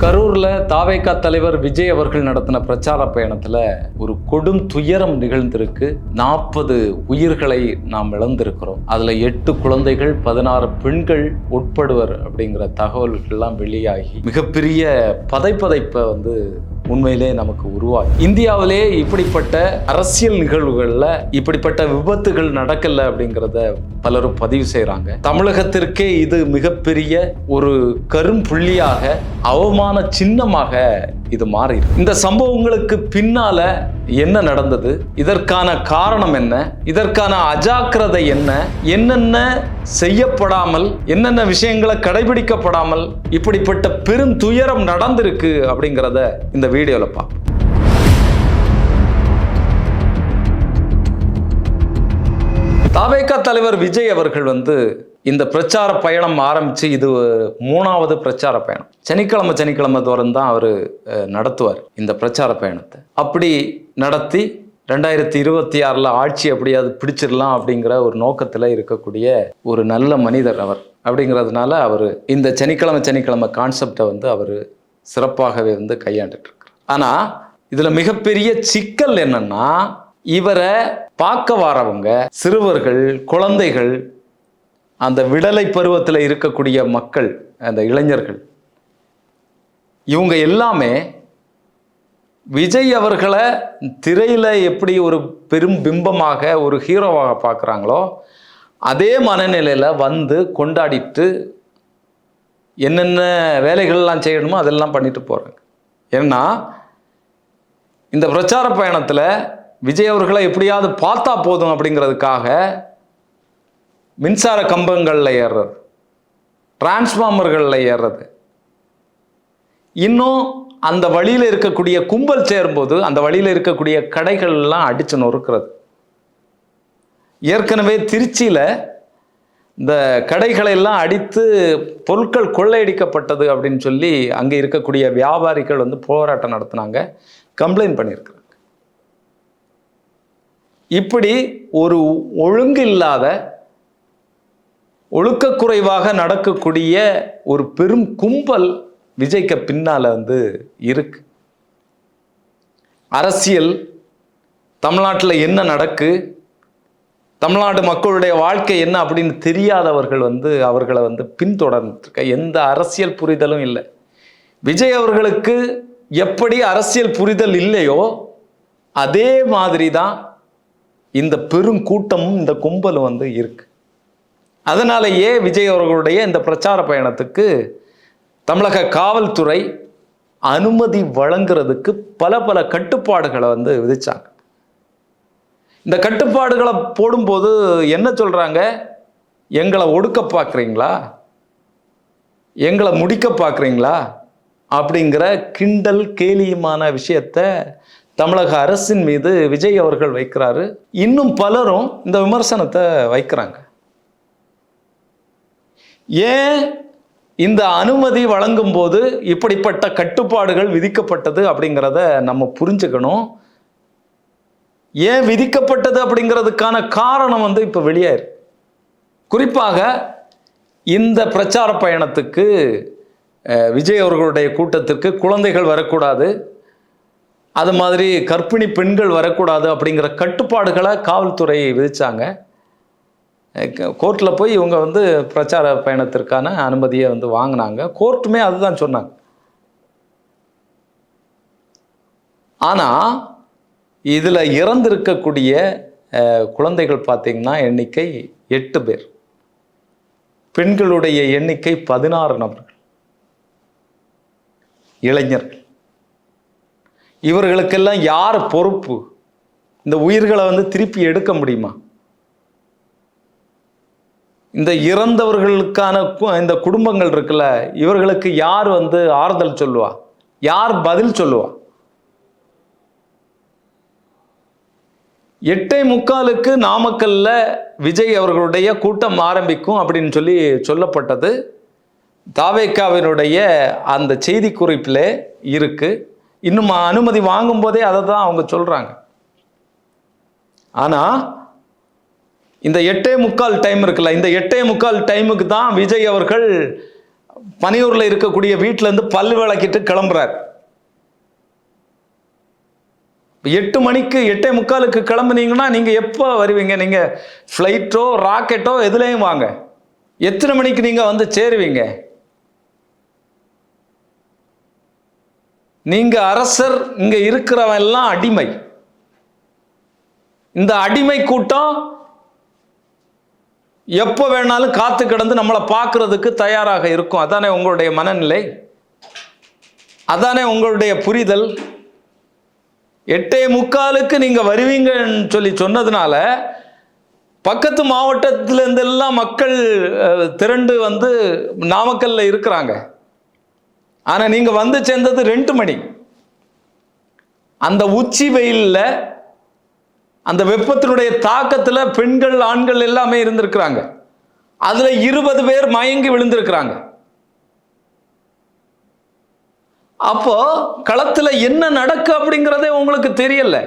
கரூர்ல தாவேகா தலைவர் விஜய் அவர்கள் நடத்தின பிரச்சார பயணத்துல ஒரு கொடும் துயரம் நிகழ்ந்திருக்கு. 40 உயிர்களை நாம் இழந்திருக்கிறோம். அதுல 8 குழந்தைகள் 16 பெண்கள் உட்படுவர் அப்படிங்கிற தகவல்கள் எல்லாம் வெளியாகி மிகப்பெரிய பதைப்பதைப்பை உண்மையிலே நமக்கு உருவாகி, இந்தியாவிலே இப்படிப்பட்ட அரசியல் நிகழ்வுகள்ல இப்படிப்பட்ட விபத்துகள் நடக்கல அப்படிங்கிறத பலரும் பதிவு செய்யறாங்க. தமிழகத்திற்கே இது மிகப்பெரிய ஒரு கரும்புள்ளியாக, அவமான சின்னமாக இது மாறி. இந்த சம்பவங்களுக்கு பின்னால என்ன நடந்தது, இதற்கான காரணம் என்ன, இதற்கான அஜாக்கிரதை என்ன, என்னென்ன செய்யப்படாமல், என்னென்ன விஷயங்களை கடைபிடிக்கப்படாமல் இப்படிப்பட்ட பெரும் துயரம் நடந்திருக்கு அப்படிங்கிறத இந்த வீடியோல பார்ப்போம். தாவேகா தலைவர் விஜய் அவர்கள் இந்த பிரச்சார பயணம் ஆரம்பிச்சு இது 3வது பிரச்சார பயணம். சனிக்கிழமை தோறும் தான் அவர் நடத்துவார் இந்த பிரச்சார பயணத்தை. அப்படி நடத்தி 2026 ஆட்சி அப்படியாவது பிடிச்சிடலாம் அப்படிங்கிற ஒரு நோக்கத்தில் இருக்கக்கூடிய ஒரு நல்ல மனிதர் அவர். அப்படிங்கிறதுனால அவர் இந்த சனிக்கிழமை கான்செப்டை அவர் சிறப்பாகவே கையாண்டுட்டு இருக்கார். ஆனால் இதில் மிகப்பெரிய சிக்கல் என்னன்னா, இவரை பார்க்க வரவங்க சிறுவர்கள், குழந்தைகள், அந்த விடலை பருவத்தில் இருக்கக்கூடிய மக்கள், அந்த இளைஞர்கள், இவங்க எல்லாமே விஜய் அவர்களை திரையில் எப்படி ஒரு பெரும் பிம்பமாக, ஒரு ஹீரோவாக பார்க்குறாங்களோ அதே மனநிலையில் கொண்டாடிட்டு என்னென்ன வேலைகள்லாம் செய்யணுமோ அதெல்லாம் பண்ணிட்டு போகிறாங்க. ஏன்னா இந்த பிரச்சார பயணத்தில் விஜய் அவர்களை எப்படியாவது பார்த்தா போதும் அப்படிங்கிறதுக்காக மின்சார கம்பங்களில் ஏறுறது, டிரான்ஸ்ஃபார்மர்களில் ஏறுறது, இன்னும் அந்த வழியில் இருக்கக்கூடிய கும்பல் சேரும்போது அந்த வழியில் இருக்கக்கூடிய கடைகள்லாம் அடித்து நொறுக்கிறது. ஏற்கனவே திருச்சியில் இந்த கடைகளை எல்லாம் அடித்து பொருட்கள் கொள்ளையடிக்கப்பட்டது அப்படின்னு சொல்லி அங்கே இருக்கக்கூடிய வியாபாரிகள் போராட்டம் நடத்தினாங்க, கம்ப்ளைண்ட் பண்ணியிருக்கிறாங்க. இப்படி ஒரு ஒழுங்கு இல்லாத, ஒழுக்கக்குறைவாக நடக்கக்கூடிய ஒரு பெரும் கும்பல் விஜய்க்கு பின்னால இருக்கு. அரசியல், தமிழ்நாட்டில் என்ன நடக்கு, தமிழ்நாடு மக்களுடைய வாழ்க்கை என்ன அப்படின்னு தெரியாதவர்கள் அவர்களை பின்தொடர்ந்துருக்க எந்த அரசியல் புரிதலும் இல்லை. விஜய் அவர்களுக்கு எப்படி அரசியல் புரிதல் இல்லையோ அதே மாதிரி தான் இந்த பெரும் கூட்டமும் இந்த கும்பலும் இருக்கு. அதனாலேயே விஜய் அவர்களுடைய இந்த பிரச்சார பயணத்துக்கு தமிழக காவல்துறை அனுமதி வழங்குறதுக்கு பல கட்டுப்பாடுகளை விதிச்சாங்க. இந்த கட்டுப்பாடுகளை போடும்போது என்ன சொல்றாங்க, எங்களை ஒடுக்க பார்க்குறீங்களா, எங்களை முடிக்க பார்க்குறீங்களா அப்படிங்கிற கிண்டல் கேலியுமான விஷயத்தை தமிழக அரசின் மீது விஜய் அவர்கள் வைக்கிறாரு. இன்னும் பலரும் இந்த விமர்சனத்தை வைக்கிறாங்க. ஏன் இந்த அனுமதி வழங்கும் போது இப்படிப்பட்ட கட்டுப்பாடுகள் விதிக்கப்பட்டது அப்படிங்கிறத நம்ம புரிஞ்சுக்கணும். ஏன் விதிக்கப்பட்டது அப்படிங்கிறதுக்கான காரணம் இப்போ வெளியாயிருக்கு. குறிப்பாக இந்த பிரச்சார பயணத்துக்கு, விஜய் அவர்களுடைய கூட்டத்திற்கு குழந்தைகள் வரக்கூடாது, அது மாதிரி கர்ப்பிணி பெண்கள் வரக்கூடாது அப்படிங்கிற கட்டுப்பாடுகளை காவல்துறை விதிச்சாங்க. கோர்ட்டில் போய் இவங்க பிரச்சார பயணத்திற்கான அனுமதியை வாங்கினாங்க. கோர்ட்டுமே அதுதான் சொன்னாங்க. ஆனால் இதில் இறந்திருக்கக்கூடிய குழந்தைகள் பார்த்தீங்கன்னா எண்ணிக்கை 8 பேர், பெண்களுடைய எண்ணிக்கை 16 நபர்கள், இளைஞர்கள். இவர்களுக்கெல்லாம் யார் பொறுப்பு? இந்த உயிர்களை திருப்பி எடுக்க முடியுமா? இந்த இறந்தவர்களுக்கான இந்த குடும்பங்கள் இருக்குல்ல, இவர்களுக்கு யார் ஆறுதல் சொல்லுவா, யார் பதில் சொல்லுவா? 8:45 நாமக்கல்ல விஜய் அவர்களுடைய கூட்டம் ஆரம்பிக்கும் அப்படின்னு சொல்லி சொல்லப்பட்டது தாவேகாவினுடைய அந்த செய்தி குறிப்பில் இருக்கு. இன்னும் அனுமதி வாங்கும் போதே அதை தான் அவங்க சொல்றாங்க. ஆனா இந்த 8:45 டைம் இருக்குல்ல, இந்த 8:45 டைமுக்கு தான் விஜய் அவர்கள் பனியூர்ல இருக்கக்கூடிய வீட்டுல இருந்து பல்லு விளக்கிட்டு கிளம்புறார். 8 மணிக்கு 8:45 கிளம்புனீங்கன்னா நீங்க எப்போ வருவீங்க? நீங்க ஃப்ளைட்டோ ராக்கெட்டோ எதுலையும் வாங்க, எத்தனை மணிக்கு நீங்க வந்து சேருவீங்க? நீங்க அரசர், இங்க இருக்கிறவன் எல்லாம் அடிமை. இந்த அடிமை கூட்டம் எப்போ வேணாலும் காத்து கிடந்து நம்மளை பார்க்கறதுக்கு தயாராக இருக்கும். அதானே உங்களுடைய மனநிலை, அதானே உங்களுடைய புரிதல். 8:45 நீங்க வருவீங்கன்னு சொல்லி சொன்னதுனால பக்கத்து மாவட்டத்திலிருந்து எல்லாம் மக்கள் திரண்டு வந்து நாமக்கல்ல இருக்கிறாங்க. ஆனா நீங்க வந்து சேர்ந்தது 2 மணி. அந்த உச்சி வெயில்ல, அந்த வெப்பத்தினுடைய தாக்கத்துல பெண்கள் ஆண்கள் எல்லாமே இருந்திருக்கிறாங்க. அதுல 20 பேர் மயங்கி விழுந்திருக்கிறாங்க. அப்போ களத்துல என்ன நடக்கு அப்படிங்கிறதே உங்களுக்கு தெரியல.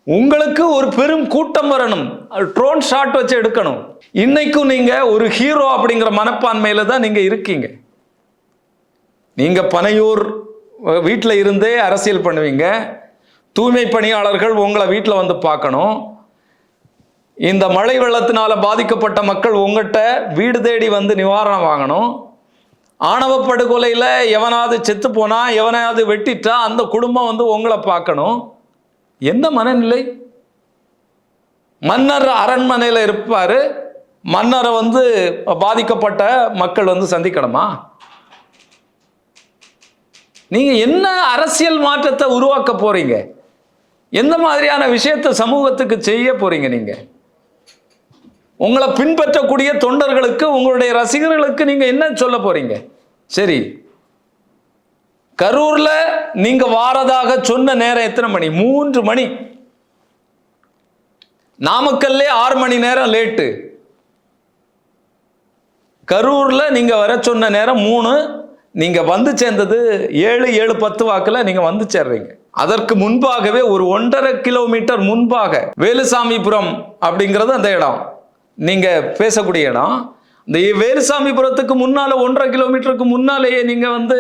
உங்களுக்கு ஒரு பெரும் கூட்டம் வரணும், ட்ரோன் ஷாட் வச்சு எடுக்கணும். இன்னைக்கும் நீங்க ஒரு ஹீரோ அப்படிங்கிற மனப்பான்மையில தான் நீங்க இருக்கீங்க. நீங்க பனையூர் வீட்டில் இருந்தே அரசியல் பண்ணுவீங்க. தூய்மை பணியாளர்கள் உங்களை வீட்டில் வந்து பார்க்கணும். இந்த மழை வெள்ளத்தினால பாதிக்கப்பட்ட மக்கள் உங்கள்கிட்ட வீடு தேடி வந்து நிவாரணம் வாங்கணும். ஆணவ படுகொலையில் எவனாவது செத்து போனா, எவனாவது வெட்டிட்டா அந்த குடும்பம் வந்து உங்களை பார்க்கணும். எந்த மனநிலை? மன்னர் அரண்மனையில் இருப்பாரு, மன்னரை வந்து பாதிக்கப்பட்ட மக்கள் வந்து சந்திக்கணுமா? நீங்க என்ன அரசியல் மாற்றத்தை உருவாக்க போறீங்க? எந்த மாதிரியான விஷயத்தை சமூகத்துக்கு செய்ய போறீங்க? நீங்க உங்களை பின்பற்றக்கூடிய தொண்டர்களுக்கு, உங்களுடைய ரசிகர்களுக்கு நீங்க என்ன சொல்ல போறீங்க? சரி, கரூர்ல நீங்க வாரதாக சொன்ன நேரம் எத்தனை மணி? 3 மணி. நாமக்கல்ல 6 மணி நேரம் லேட்டு. கரூர்ல நீங்க வர சொன்ன நேரம் 3, நீங்க வந்து சேர்ந்தது 7:10 வாக்குல நீங்க வந்து சேர்றீங்க. அதற்கு முன்பாகவே ஒரு 1.5 கிலோமீட்டர் முன்பாக வேலுசாமிபுரம் அப்படிங்கிறது அந்த இடம், நீங்க பேசக்கூடிய இடம். இந்த வேலுசாமிபுரத்துக்கு முன்னால 1.5 கிலோமீட்டருக்கு முன்னாலேயே நீங்க வந்து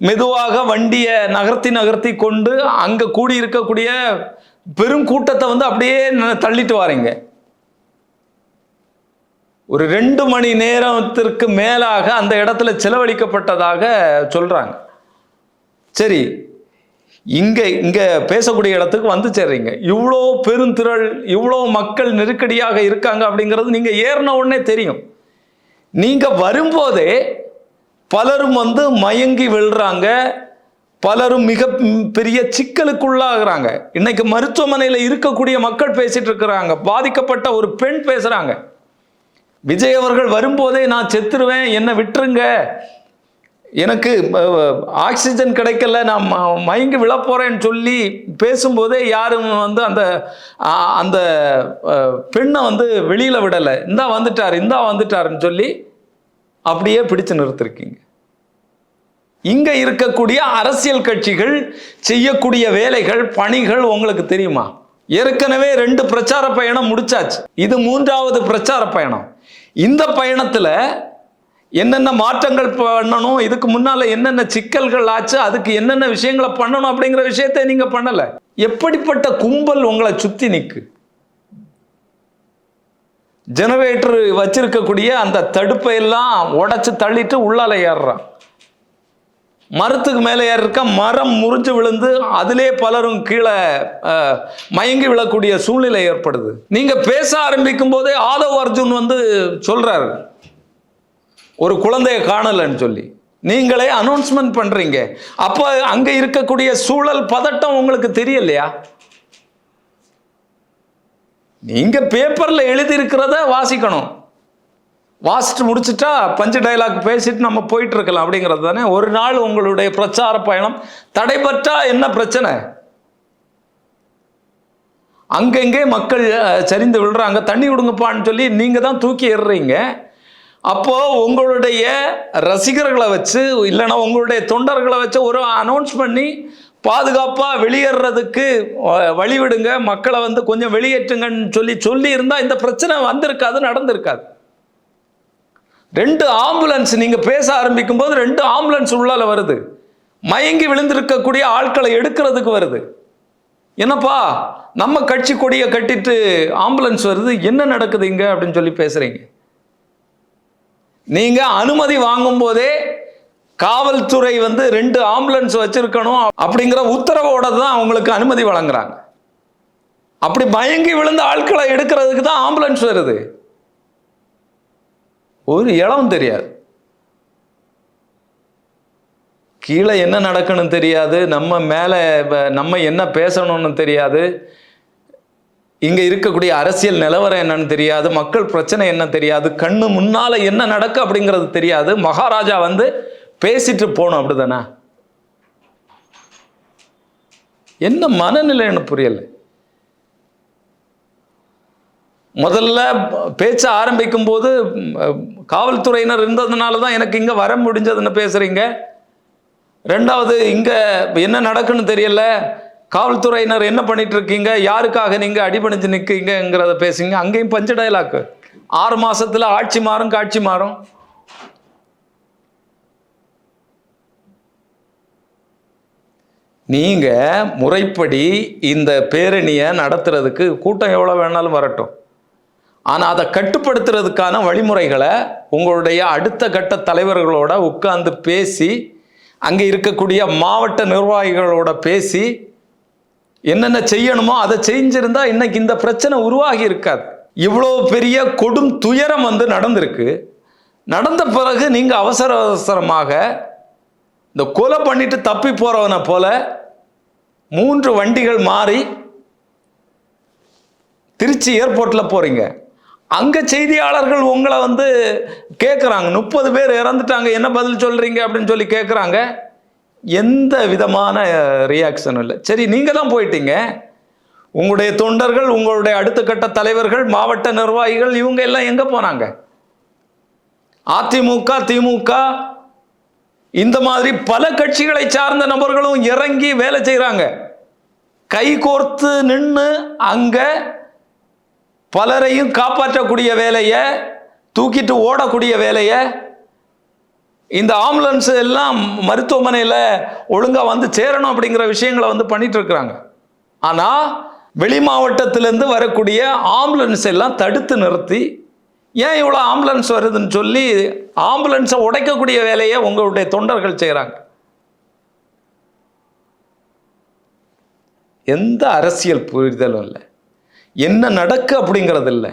மெதுவாக வண்டியை நகர்த்தி கொண்டு அங்க கூடி இருக்கக்கூடிய பெரும் கூட்டத்தை வந்து அப்படியே தள்ளிட்டு வாரீங்க. ஒரு 2 மணி நேரத்திற்கு மேலாக அந்த இடத்துல செலவழிக்கப்பட்டதாக சொல்றாங்க. சரி, இங்க பேசக்கூடிய இடத்துக்கு வந்து சேர்றீங்க. இவ்வளோ பெருந்திரள், இவ்வளோ மக்கள் நெருக்கடியாக இருக்காங்க அப்படிங்கிறது நீங்க ஏறின உடனே தெரியும். நீங்க வரும்போதே பலரும் வந்து மயங்கி விழுறாங்க, பலரும் மிக பெரிய சிக்கலுக்குள்ளாகிறாங்க. இன்னைக்கு மருத்துவமனையில் இருக்கக்கூடிய மக்கள் பேசிட்டு இருக்கிறாங்க, பாதிக்கப்பட்ட ஒரு பெண் பேசுறாங்க. விஜய் அவர்கள் வரும்போதே நான் செத்துருவேன், என்னை விட்டுருங்க, எனக்கு ஆக்சிஜன் கிடைக்கல, நான் மயங்கி விழப்போறேன்னு சொல்லி பேசும்போதே யாரும் வந்து அந்த அந்த பெண்ணை வந்து வெளியில விடலை. இந்தா வந்துட்டாருன்னு சொல்லி அப்படியே பிடிச்சு நிறுத்திருக்கீங்க. இங்க இருக்கக்கூடிய அரசியல் கட்சிகள் செய்யக்கூடிய வேலைகள், பணிகள் உங்களுக்கு தெரியுமா? ஏற்கனவே 2 பிரச்சார பயணம் முடிச்சாச்சு, இது 3வது பிரச்சார பயணம். இந்த பயணத்துல என்னென்ன மாற்றங்கள் பண்ணணும், இதுக்கு முன்னால என்னென்ன சிக்கல்கள் ஆச்சு, அதுக்கு என்னென்ன விஷயங்களை பண்ணணும் அப்படிங்கிற விஷயத்தை நீங்க பண்ணல. எப்படிப்பட்ட கும்பல் உங்களை சுத்தி நிற்கு? ஜெனரேட்டர் வச்சிருக்கக்கூடிய அந்த தடுப்பை எல்லாம் உடைச்சு தள்ளிட்டு உள்ளால ஏறுறான். மரத்துக்கு மேலே ஏறிருக்க, மரம் முறிஞ்சு விழுந்து அதிலே பலரும் கீழே மயங்கி விழக்கூடிய சூழ்நிலை ஏற்படுது. நீங்க பேச ஆரம்பிக்கும் போதே ஆதவ் அர்ஜுன் வந்து சொல்றாரு ஒரு குழந்தைய காணலன்னு சொல்லி, நீங்களே அனௌன்ஸ்மெண்ட் பண்றீங்க. அப்ப அங்க இருக்கக்கூடிய சூழல் பதட்டம் உங்களுக்கு தெரியலையா? நீங்க பேப்பர்ல எழுதி இருக்கிறத வாசிக்கணும், வாசிட்டு முடிச்சுட்டா பஞ்சு டைலாக் பேசிட்டு நம்ம போயிட்டு இருக்கலாம் அப்படிங்கிறது தானே. ஒரு நாள் உங்களுடைய பிரச்சார பயணம் தடைபற்றா என்ன பிரச்சனை? அங்கெங்கே மக்கள் சரிந்து விழுறாங்க, தண்ணி விடுங்கப்பான்னு சொல்லி நீங்க தான் தூக்கி எறிறீங்க. அப்போ உங்களுடைய ரசிகர்களை வச்சு, இல்லைன்னா உங்களுடைய தொண்டர்களை வச்சு ஒரு அனௌன்ஸ் பண்ணி பாதுகாப்பா வெளியேறதுக்கு வழிவிடுங்க, மக்களை வந்து கொஞ்சம் வெளியேற்றுங்கன்னு சொல்லி இருந்தா இந்த பிரச்சனை வந்திருக்காது, நடந்திருக்காது. 2 ஆம்புலன்ஸ் நீங்க பேச ஆரம்பிக்கும் போது 2 ஆம்புலன்ஸ் உள்ளால வருது. மயங்கி விழுந்திருக்கக்கூடிய ஆட்களை எடுக்கிறதுக்கு வருது. என்னப்பா நம்ம கட்சி கொடியை கட்டிட்டு ஆம்புலன்ஸ் வருது, என்ன நடக்குது இங்க அப்படின்னு சொல்லி பேசுறீங்க. நீங்க அனுமதி வாங்கும் போதே காவல்துறை 2 ஆம்புலன்ஸ் வச்சிருக்கணும் அப்படிங்கிற உத்தரவோட தான் அவங்களுக்கு அனுமதி வழங்குறாங்க. அப்படி மயங்கி விழுந்த ஆட்களை எடுக்கிறதுக்கு தான் ஆம்புலன்ஸ் வருது. ஒரு இளம் தெரியாது, கீழே என்ன நடக்கணும் தெரியாது, நம்ம மேலே நம்ம என்ன பேசணும்னு தெரியாது, இங்கே இருக்கக்கூடிய அரசியல் நிலவரம் என்னன்னு தெரியாது, மக்கள் பிரச்சனை என்ன தெரியாது, கண்ணு முன்னால் என்ன நடக்கு அப்படிங்கிறது தெரியாது. மகாராஜா பேசிட்டு போகணும், அப்படிதானே? என்ன மனநிலைன்னு புரியல. முதல்ல பேச்ச ஆரம்பிக்கும் போது காவல்துறையினர் இருந்ததுனால தான் எனக்கு இங்கே வர முடிஞ்சதுன்னு பேசுறீங்க. ரெண்டாவது இங்க என்ன நடக்குன்னு தெரியல, காவல்துறையினர் என்ன பண்ணிட்டு இருக்கீங்க, யாருக்காக நீங்க அடிபணிஞ்சு நிற்கீங்கிறத பேசுங்க. அங்கேயும் பஞ்ச டயலாக்கு. 6 மாசத்துல ஆட்சி மாறும் காட்சி மாறும். நீங்க முறைப்படி இந்த பேரணியை நடத்துறதுக்கு கூட்டம் எவ்வளவு வேணாலும் வரட்டும், ஆனா அதை கட்டுப்படுத்துறதுக்கான வழிமுறைகளை உங்களுடைய அடுத்த கட்ட தலைவர்களோட உட்கார்ந்து பேசி, அங்கே இருக்கக்கூடிய மாவட்ட நிர்வாகிகளோட பேசி என்னென்ன செய்யணுமோ அதை செஞ்சிருந்தா இன்னைக்கு இந்த பிரச்சனை உருவாகி இருக்காது. இவ்வளோ பெரிய கொடும் துயரம் நடந்திருக்கு. நடந்த பிறகு நீங்க அவசர அவசரமாக இந்த கொலை பண்ணிட்டு தப்பி போறவனை போல 3 வண்டிகள் மாறி திருச்சி ஏர்போர்ட்ல போறீங்க. அங்க செய்தியாளர்கள் உங்களை கேட்குறாங்க, 30 பேர் இறந்துட்டாங்க, என்ன பதில் சொல்றீங்க அப்படின்னு சொல்லி கேட்குறாங்க. எந்த விதமான ரியாக்ஷனும் இல்லை. சரி, நீங்க தான் போயிட்டீங்க, உங்களுடைய தொண்டர்கள், உங்களுடைய அடுத்த கட்ட தலைவர்கள், மாவட்ட நிர்வாகிகள் இவங்க எல்லாம் எங்க போனாங்க? அதிமுக, திமுக இந்த மாதிரி பல கட்சிகளை சார்ந்த நபர்களும் இறங்கி வேலை செய்யறாங்க. கை கோர்த்து நின்று அங்க பலரையும் காப்பாற்றக்கூடிய வேலையை, தூக்கிட்டு ஓடக்கூடிய வேலையை, இந்த ஆம்புலன்ஸ் எல்லாம் மருத்துவமனையில் ஒழுங்காக சேரணும் அப்படிங்கிற விஷயங்களை பண்ணிட்டு இருக்கிறாங்க. ஆனால் வெளி மாவட்டத்திலேருந்து வரக்கூடிய ஆம்புலன்ஸ் எல்லாம் தடுத்து நிறுத்தி, ஏன் இவ்வளோ ஆம்புலன்ஸ் வருதுன்னு சொல்லி ஆம்புலன்ஸை உடைக்கக்கூடிய வேலையை உங்களுடைய தொண்டர்கள் செய்கிறாங்க. எந்த அரசியல் புரிதலும் இல்லை, என்ன நடக்கு அப்படிங்கிறது இல்லை.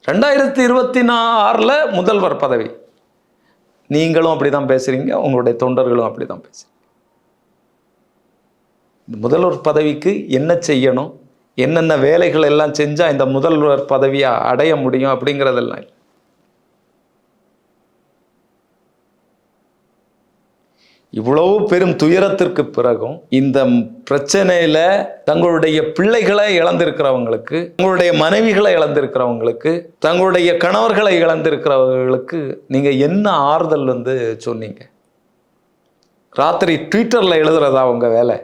2026 முதல்வர் பதவி, நீங்களும் அப்படிதான் பேசுறீங்க, உங்களுடைய தொண்டர்களும் அப்படிதான் பேசுறீங்க. முதல்வர் பதவிக்கு என்ன செய்யணும், என்னென்ன வேலைகள் எல்லாம் செஞ்சா இந்த முதல்வர் பதவியை அடைய முடியும் அப்படிங்கிறதெல்லாம் இல்லை. இவ்வளவு பெரும் துயரத்திற்கு பிறகும் இந்த பிரச்சனையில தங்களுடைய பிள்ளைகளை இழந்திருக்கிறவங்களுக்கு, தங்களுடைய மனைவிகளை இழந்திருக்கிறவங்களுக்கு, தங்களுடைய கணவர்களை இழந்திருக்கிறவர்களுக்கு நீங்க என்ன ஆறுதல் சொன்னீங்க? ராத்திரி ட்விட்டர்ல எழுதுறதா உங்க வேலை?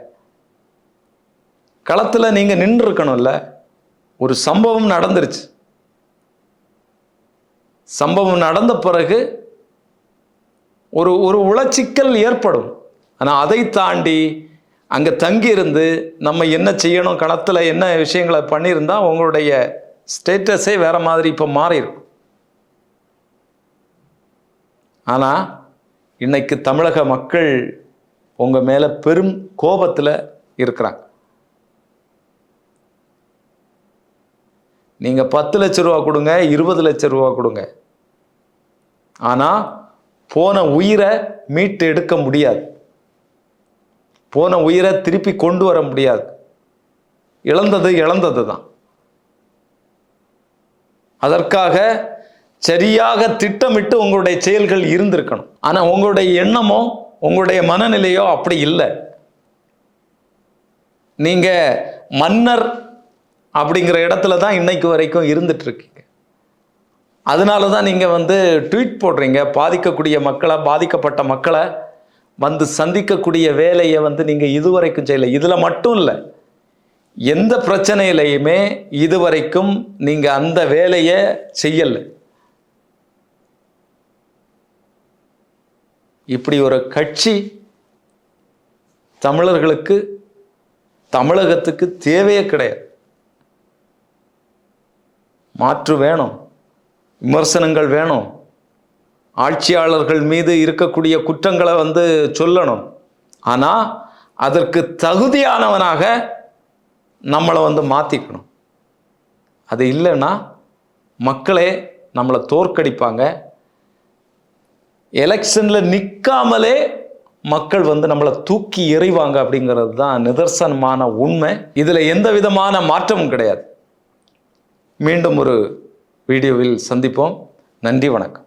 களத்துல நீங்க நின்று இருக்கணும்ல. ஒரு சம்பவம் நடந்துருச்சு, சம்பவம் நடந்த பிறகு ஒரு உளச்சிக்கல் ஏற்படும். ஆனால் அதை தாண்டி அங்கே தங்கியிருந்து நம்ம என்ன செய்யணும், களத்தில் என்ன விஷயங்களை பண்ணியிருந்தா உங்களுடைய ஸ்டேட்டஸே வேற மாதிரி இப்போ மாறியிருக்கும். ஆனால் இன்னைக்கு தமிழக மக்கள் உங்கள் மேலே பெரும் கோபத்தில் இருக்கிறாங்க. நீங்கள் 10 லட்ச ரூபா கொடுங்க, 20 லட்ச ரூபா கொடுங்க, ஆனால் போன உயிரை மீட்டு எடுக்க முடியாது, போன உயிரை திருப்பி கொண்டு வர முடியாது. இழந்தது தான். அதற்காக சரியாக திட்டமிட்டு உங்களுடைய செயல்கள் இருந்திருக்கணும். ஆனால் உங்களுடைய எண்ணமோ உங்களுடைய மனநிலையோ அப்படி இல்லை. நீங்க மன்னர் அப்படிங்கிற இடத்துல தான் இன்னைக்கு வரைக்கும் இருந்துட்டு இருக்கீங்க. அதனால தான் நீங்கள் ட்வீட் போடுறீங்க, பாதிக்கக்கூடிய மக்களை, பாதிக்கப்பட்ட மக்களை சந்திக்கக்கூடிய வேலையை நீங்கள் இதுவரைக்கும் செய்யலை. இதில் மட்டும் இல்லை, எந்த பிரச்சனையிலையுமே இதுவரைக்கும் நீங்கள் அந்த வேலையை செய்யலை. இப்படி ஒரு கட்சி தமிழர்களுக்கு, தமிழகத்துக்கு தேவையே கிடையாது. மாற்று வேணும், விமர்சனங்கள் வேணும், ஆட்சியாளர்கள் மீது இருக்கக்கூடிய குற்றங்களை சொல்லணும். ஆனால் அதற்கு தகுதியானவனாக நம்மளை மாற்றிக்கணும். அது இல்லைன்னா மக்களே நம்மளை தோற்கடிப்பாங்க. எலெக்ஷனில் நிற்காமலே மக்கள் நம்மளை தூக்கி எறிவாங்க. அப்படிங்கிறது தான் நிதர்சனமான உண்மை. இதில் எந்த விதமான மாற்றமும் கிடையாது. மீண்டும் ஒரு வீடியோவில் சந்திப்போம். நன்றி, வணக்கம்.